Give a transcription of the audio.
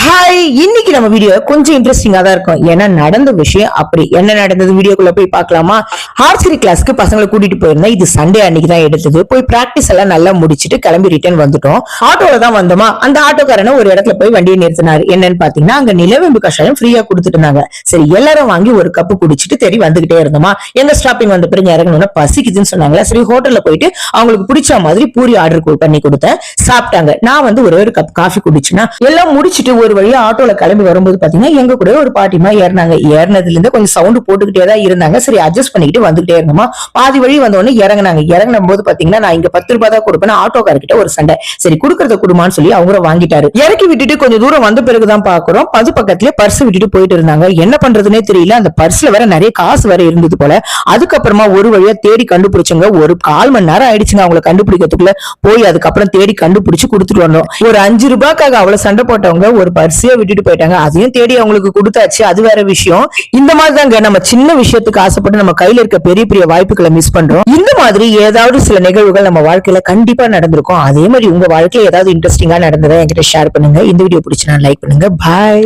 Hi, இன்னைக்கு நம்ம video கொஞ்சம் இன்ட்ரெஸ்டிங்கா தான் இருக்கும். ஏன்னா நடந்த விஷயம் அப்படி என்ன நடந்தது வீடியோக்குள்ள போய் பார்க்கலாமா? ஆர்ச்சரி கிளாஸ்க்கு பசங்களை கூட்டிட்டு போயிருந்தேன். இது சண்டே அன்னைக்கு தான் எடுத்தது. போய் பிராக்டிஸ் எல்லாம் நல்லா முடிச்சிட்டு கிளம்பி ரிட்டர்ன் வந்துட்டோம். ஆட்டோல தான் வந்தோமா, அந்த ஆட்டோக்காரன ஒரு இடத்துல போய் வண்டியை நிறுத்தினாரு. என்னன்னு பாத்தீங்கன்னா, அங்க நிலவேம்பு கஷாயம் ஃப்ரீயா கொடுத்துட்டு இருந்தாங்க. சரி, எல்லாரும் வாங்கி ஒரு கப்பு குடிச்சிட்டு தேடி வந்துகிட்டே இருந்தோமா. எங்க ஸ்டாப்பிங் வந்த பிறகு இறங்கணும்னா பசிக்குதுன்னு சொன்னாங்களா. சரி, ஹோட்டல்ல போயிட்டு அவங்களுக்கு பிடிச்ச மாதிரி பூரி ஆர்டர் பண்ணி கொடுத்தேன். சாப்பிட்டாங்க. நான் வந்து ஒரே ஒரு கப் காஃபி குடிச்சுன்னா எல்லாம் முடிச்சிட்டு ஒரு வழியா ஆட்டோல கிளம்பி வரும்போது பாத்தீங்கன்னா எங்க கூட ஒரு பாட்டிமா ஏறினாங்க. ஏறினதுல இருந்து கொஞ்சம் சவுண்ட் போட்டுக்கிட்டே தான் இருந்தாங்க. சரி, அட்ஜஸ்ட் பண்ணிக்கிட்டு வந்துகிட்டே இருந்தோமா. பாதி வழி வந்தோடனே இறங்கினாங்க. இறங்கும் போது பாத்தீங்கன்னா நான் இங்க 10 ரூபாய் தான் கொடுப்பேன். ஆட்டோக்காரர்கிட்ட ஒரு சண்டை. சரி, குடுக்கறத குடுமான்னு சொல்லி அவங்கள வாங்கிட்டாரு. இறக்கி விட்டுட்டு கொஞ்சம் தூரம் வந்த பிறகுதான் பாக்குறோம், பது பக்கத்துல பர்ஸ் விட்டுட்டு போயிட்டு இருந்தாங்க. என்ன பண்றதுன்னே தெரியல. அந்த பர்ஸ்ல வேற நிறைய காசு வேற இருந்தது போல. அதுக்கப்புறமா ஒரு வழியா தேடி கண்டுபிடிச்சவங்க. ஒரு 1/4 மணி நேரம் ஆயிடுச்சுங்க அவங்களை கண்டுபிடிக்கிறதுக்குள்ள. போய் அதுக்கப்புறம் தேடி கண்டுபிடிச்சு கொடுத்துட்டு வந்தோம். ஒரு 5 ரூபாய்க்காக அவ்வளவு சண்டை போட்டவங்க ஒரு பர்ஸையே விட்டுட்டு போயிட்டாங்க. அதையும் தேடி அவங்களுக்கு கொடுத்தாச்சு. அது வேற விஷயம். இந்த மாதிரி தாங்க நம்ம சின்ன விஷயத்துக்கு ஆசைப்பட்டு நம்ம கையில இருக்க பெரிய பெரிய வாய்ப்புகளை மிஸ் பண்றோம். இந்த மாதிரி ஏதாவது சில நிகழ்வுகள் நம்ம வாழ்க்கையில கண்டிப்பா நடந்திருக்கும். அதே மாதிரி உங்க வாழ்க்கையில ஏதாவது இன்ட்ரெஸ்டிங்கா நடந்ததா என்கிட்ட ஷேர் பண்ணுங்க. இந்த வீடியோ பிடிச்சா லைக் பண்ணுங்க. பாய்.